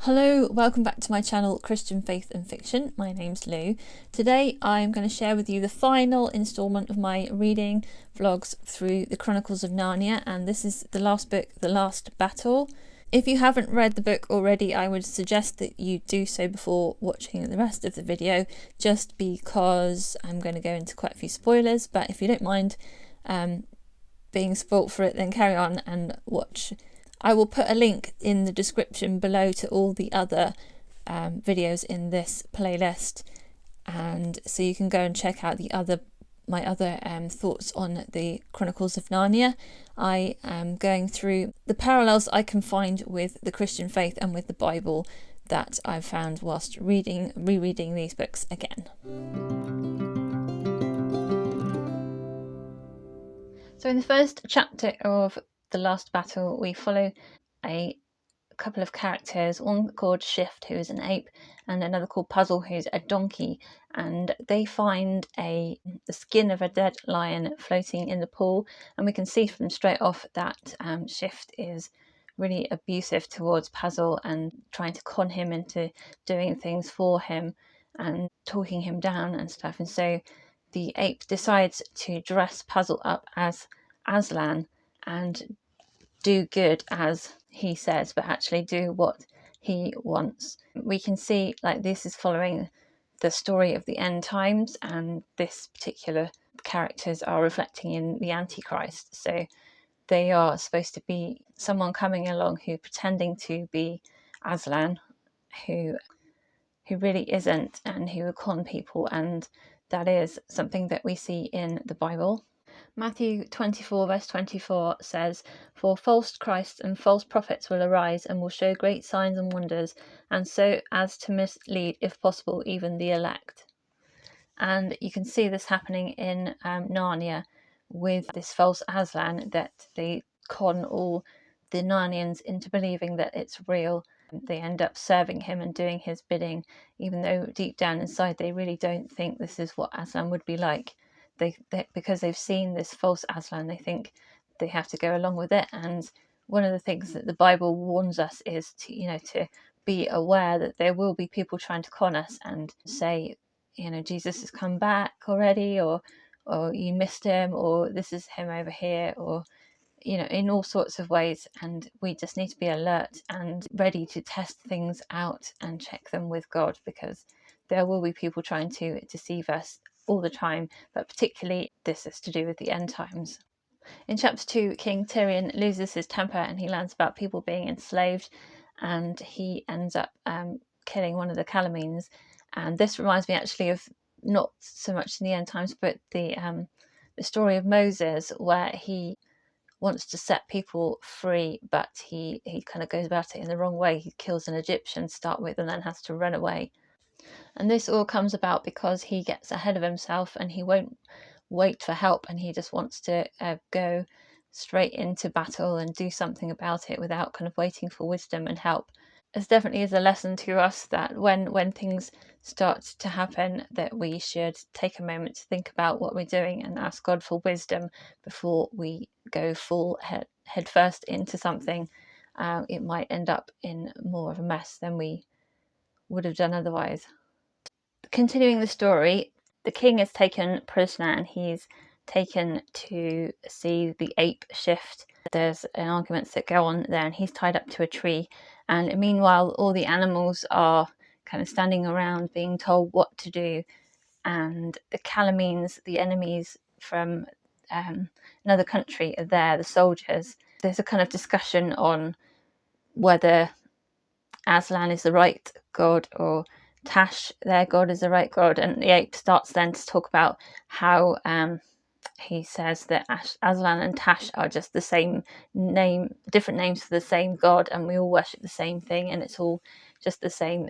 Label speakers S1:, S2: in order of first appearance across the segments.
S1: Hello, welcome back to my channel Christian Faith and Fiction. My name's Lou. Today I'm going to share with you the final instalment of my reading vlogs through the Chronicles of Narnia, and this is the last book, The Last Battle. If you haven't read the book already, I would suggest that you do so before watching the rest of the video, just because I'm going to go into quite a few spoilers, but if you don't mind being spoilt for it, then carry on and watch. I will put a link in the description below to all the other videos in this playlist, and so you can go and check out my other thoughts on the Chronicles of Narnia. I am going through the parallels I can find with the Christian faith and with the Bible that I've found whilst rereading these books again. So in the first chapter of The Last Battle, we follow a couple of characters, one called Shift, who is an ape, and another called Puzzle, who's a donkey, and they find the skin of a dead lion floating in the pool, and we can see from straight off that Shift is really abusive towards Puzzle and trying to con him into doing things for him and talking him down and stuff. And so the ape decides to dress Puzzle up as Aslan and do good as he says, but actually do what he wants. We can see like this is following the story of the end times, and this particular characters are reflecting in the Antichrist. So they are supposed to be someone coming along who pretending to be Aslan, who really isn't, and who will con people, and that is something that we see in the Bible. Matthew 24 verse 24 says, "For false Christs and false prophets will arise and will show great signs and wonders, and so as to mislead, if possible, even the elect." And you can see this happening in Narnia with this false Aslan, that they con all the Narnians into believing that it's real. They end up serving him and doing his bidding, even though deep down inside they really don't think this is what Aslan would be like. Because they've seen this false Aslan, they think they have to go along with it. And one of the things that the Bible warns us is to be aware that there will be people trying to con us and say, Jesus has come back already, or you missed him, or this is him over here, or in all sorts of ways. And we just need to be alert and ready to test things out and check them with God, because there will be people trying to deceive us all the time, but particularly this is to do with the end times. In chapter 2, King Tyrion loses his temper and he learns about people being enslaved, and he ends up killing one of the Calamines. And this reminds me actually of not so much in the end times, but the story of Moses, where he wants to set people free, but he kind of goes about it in the wrong way. He kills an Egyptian to start with and then has to run away. And this all comes about because he gets ahead of himself and he won't wait for help, and he just wants to go straight into battle and do something about it without kind of waiting for wisdom and help. This definitely is a lesson to us that when things start to happen, that we should take a moment to think about what we're doing and ask God for wisdom before we go full head first into something. It might end up in more of a mess than we would have done otherwise. Continuing the story, the king is taken prisoner and he's taken to see the ape Shift. There's an arguments that go on there, and he's tied up to a tree. And meanwhile, all the animals are kind of standing around being told what to do. And the Calamines, the enemies from another country, are there, the soldiers. There's a kind of discussion on whether Aslan is the right god or Tash, their god, is the right god. And the ape starts then to talk about how he says that Aslan and Tash are just the same name, different names for the same god, and we all worship the same thing, and it's all just the same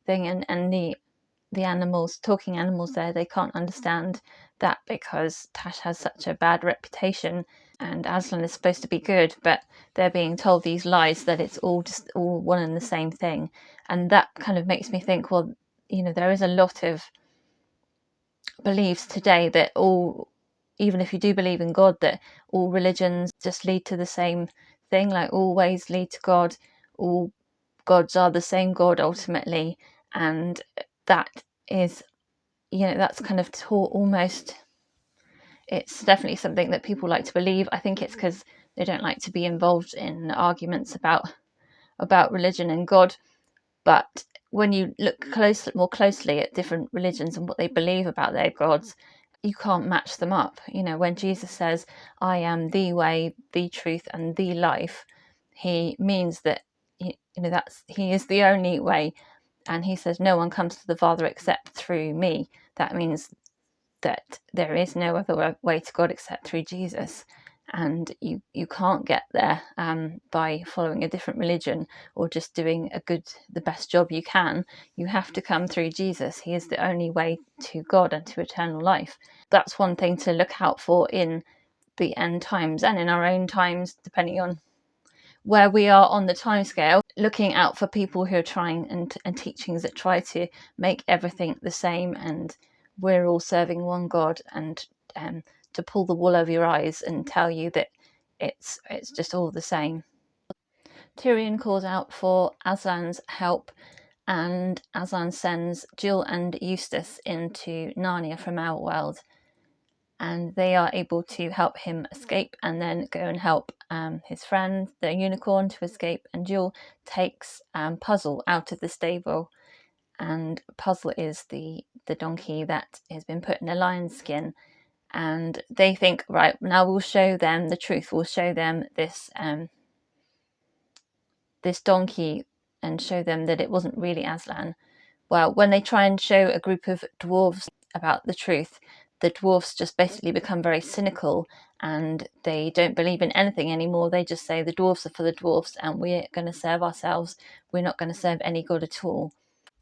S1: thing. And the animals, talking animals there, they can't understand that because Tash has such a bad reputation and Aslan is supposed to be good, but they're being told these lies that it's all one and the same thing. And that kind of makes me think, well, there is a lot of beliefs today that even if you do believe in God, that all religions just lead to the same thing, like all ways lead to God, all gods are the same God ultimately, and that is, that's kind of taught almost. It's definitely something that people like to believe. I think it's because they don't like to be involved in arguments about religion and God. But when you look more closely at different religions and what they believe about their gods, you can't match them up. When Jesus says, "I am the way, the truth, and the life," he means that he is the only way, and he says, "No one comes to the Father except through me." That means that there is no other way to God except through Jesus, and you can't get there by following a different religion or just doing the best job you can. You have to come through Jesus. He is the only way to God and to eternal life. That's one thing to look out for in the end times and in our own times, depending on where we are on the timescale, looking out for people who are trying and teachings that try to make everything the same, and we're all serving one God, and to pull the wool over your eyes and tell you that it's just all the same. Tyrion calls out for Aslan's help, and Aslan sends Jill and Eustace into Narnia from our world, and they are able to help him escape and then go and help his friend, the unicorn, to escape. And Jill takes Puzzle out of the stable, and Puzzle is the donkey that has been put in a lion's skin. And they think, right, now we'll show them the truth. We'll show them this donkey and show them that it wasn't really Aslan. Well, when they try and show a group of dwarves about the truth, the dwarfs just basically become very cynical, and they don't believe in anything anymore. They just say the dwarfs are for the dwarfs and we're going to serve ourselves. We're not going to serve any god at all.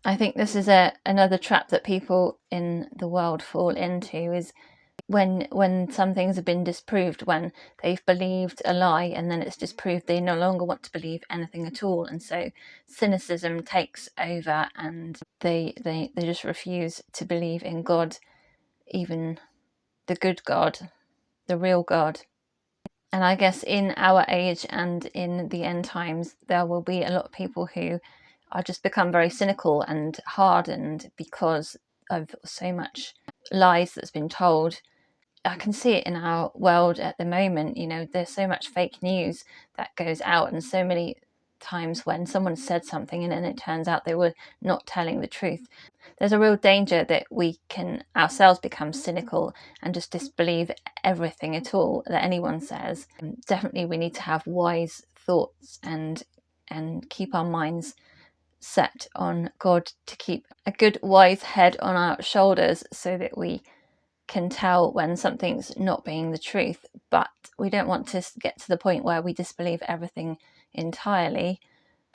S1: I think this is another trap that people in the world fall into, is when some things have been disproved, when they've believed a lie and then it's disproved, they no longer want to believe anything at all, and so cynicism takes over, and they just refuse to believe in God, even the good God, the real God. And I guess in our age and in the end times, there will be a lot of people who are just become very cynical and hardened because of so much lies that's been told. I can see it in our world at the moment. There's so much fake news that goes out, and so many times when someone said something and then it turns out they were not telling the truth. There's a real danger that we can ourselves become cynical and just disbelieve everything at all that anyone says. Definitely we need to have wise thoughts and keep our minds set on God, to keep a good wise head on our shoulders so that we can tell when something's not being the truth. But we don't want to get to the point where we disbelieve everything entirely,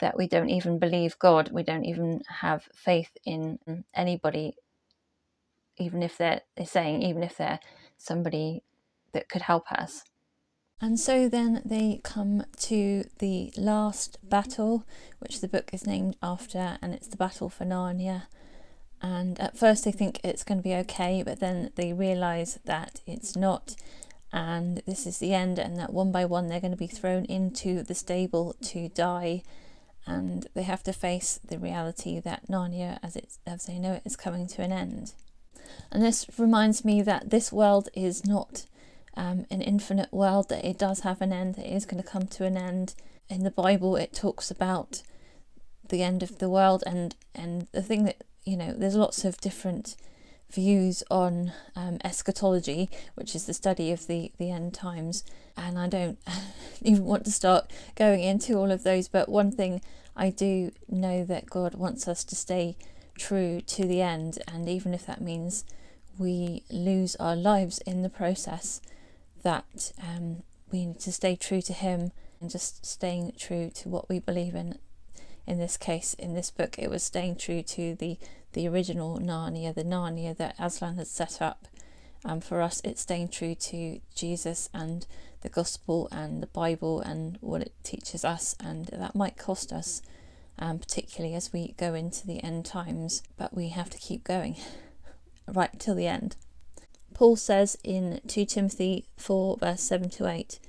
S1: that we don't even believe God, we don't even have faith in anybody, even if they're somebody that could help us. And so then they come to the last battle, which the book is named after, and it's the battle for Narnia. And at first they think it's going to be okay, but then they realise that it's not, and this is the end, and that one by one they're going to be thrown into the stable to die, and they have to face the reality that Narnia, as they know it, is coming to an end. And this reminds me that this world is not an infinite world, that it does have an end, it is going to come to an end. In the Bible it talks about the end of the world, and the thing that, there's lots of different views on eschatology, which is the study of the end times, and I don't even want to start going into all of those, but one thing I do know, that God wants us to stay true to the end, and even if that means we lose our lives in the process, that we need to stay true to him, and just staying true to what we believe in. In this case, in this book, it was staying true to the original Narnia, the Narnia that Aslan had set up. For us, it's staying true to Jesus and the gospel and the Bible and what it teaches us, and that might cost us, particularly as we go into the end times, but we have to keep going right till the end. Paul says in 2 Timothy 4 verse 7-8,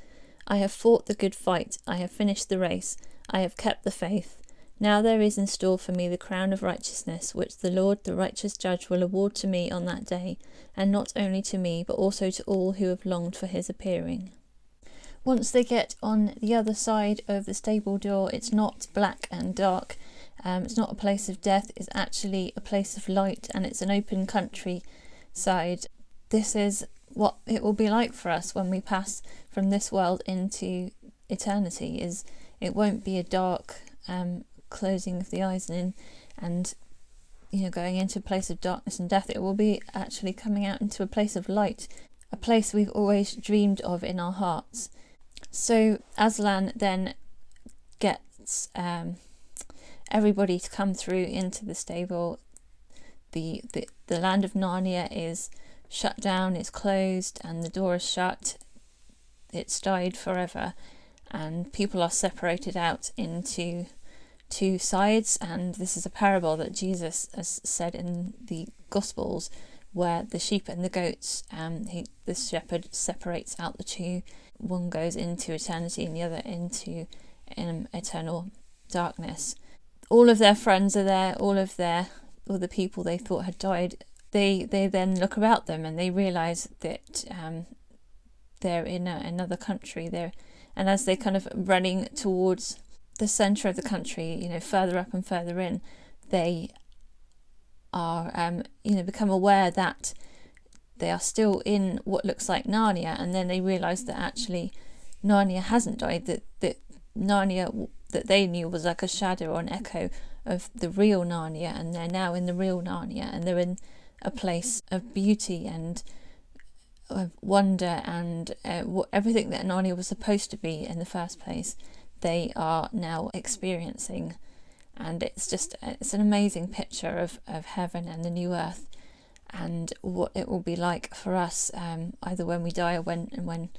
S1: "I have fought the good fight, I have finished the race, I have kept the faith. Now there is in store for me the crown of righteousness, which the Lord, the righteous judge, will award to me on that day, and not only to me, but also to all who have longed for his appearing. Once they get on the other side of the stable door, it's not black and dark. It's not a place of death. It's actually a place of light, and it's an open countryside. This is what it will be like for us when we pass from this world into eternity. Is it won't be a dark closing of the eyes and going into a place of darkness and death. It will be actually coming out into a place of light, a place we've always dreamed of in our hearts. So Aslan then gets everybody to come through into the stable. The land of Narnia is shut down, it's closed, and the door is shut. It's died forever, and people are separated out into two sides. And this is a parable that Jesus has said in the Gospels, where the sheep and the goats, the shepherd separates out the two. One goes into eternity and the other into eternal darkness. All of their friends are there, all the people they thought had died. They then look about them and they realise that they're in another country. And as they're kind of running towards the centre of the country, further up and further in, they are become aware that they are still in what looks like Narnia, and then they realise that actually Narnia hasn't died, that Narnia that they knew was like a shadow or an echo of the real Narnia, and they're now in the real Narnia, and they're in a place of beauty and of wonder and everything that Narnia was supposed to be in the first place, they are now experiencing. And it's an amazing picture of heaven and the new earth, and what it will be like for us, either when we die or when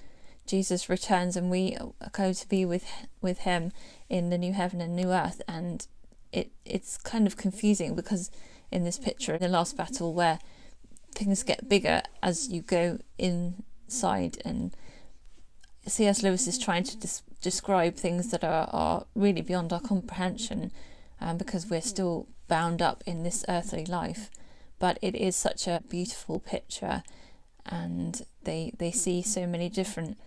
S1: Jesus returns and we go to be with him in the new heaven and new earth. And it's kind of confusing, because in this picture, in the last battle, where things get bigger as you go inside, and C.S. Lewis is trying to describe things that are really beyond our comprehension, because we're still bound up in this earthly life. But it is such a beautiful picture, and they see so many different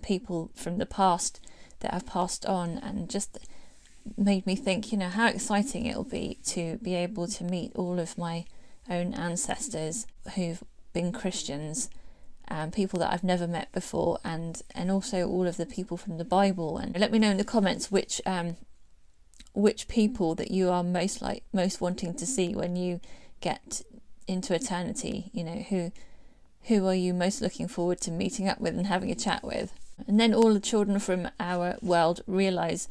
S1: people from the past that have passed on, and just made me think, how exciting it'll be to be able to meet all of my own ancestors who've been Christians, people that I've never met before, and also all of the people from the Bible. And let me know in the comments which people that you are most wanting to see when you get into eternity. Who are you most looking forward to meeting up with and having a chat with? And then all the children from our world realise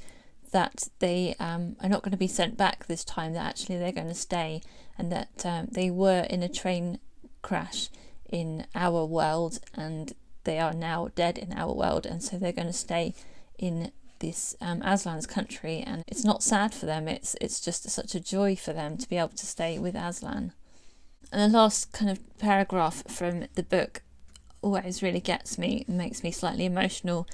S1: that they are not going to be sent back this time, that actually they're going to stay, and that they were in a train crash in our world and they are now dead in our world, and so they're going to stay in this Aslan's country. And it's not sad for them, it's just such a joy for them to be able to stay with Aslan. And the last kind of paragraph from the book always really gets me, makes me slightly emotional.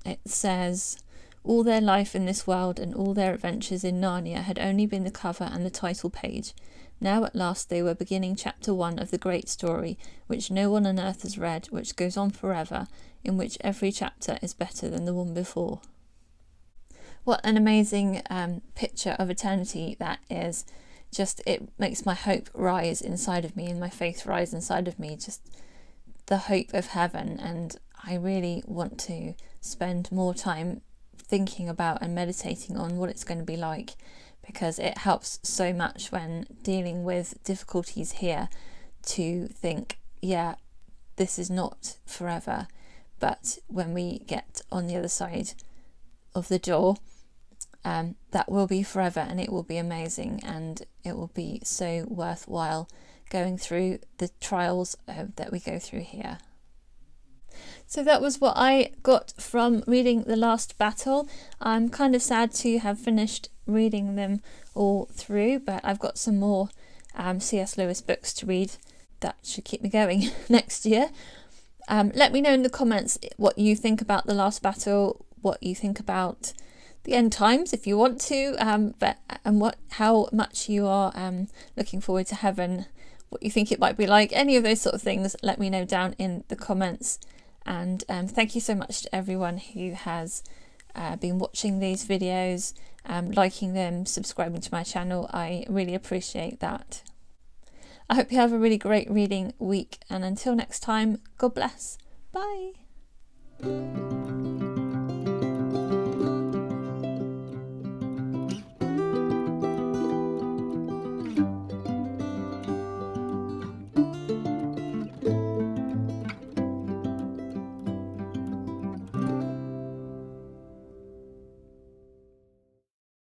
S1: It says, all their life in this world and all their adventures in Narnia had only been the cover and the title page. Now at last they were beginning chapter 1 of the great story, which no one on earth has read, which goes on forever, in which every chapter is better than the one before. What an amazing picture of eternity that is. Just, it makes my hope rise inside of me and my faith rise inside of me, just the hope of heaven. And I really want to spend more time thinking about and meditating on what it's going to be like, because it helps so much when dealing with difficulties here to think, yeah, this is not forever, but when we get on the other side of the door, that will be forever, and it will be amazing, and it will be so worthwhile going through the trials that we go through here. So that was what I got from reading The Last Battle. I'm kind of sad to have finished reading them all through, but I've got some more C.S. Lewis books to read that should keep me going next year. Let me know in the comments what you think about The Last Battle, what you think about the end times if you want to, how much you are looking forward to heaven, what you think it might be like, any of those sort of things, let me know down in the comments. And thank you so much to everyone who has been watching these videos, liking them, subscribing to my channel. I really appreciate that. I hope you have a really great reading week, and until next time, God bless. Bye.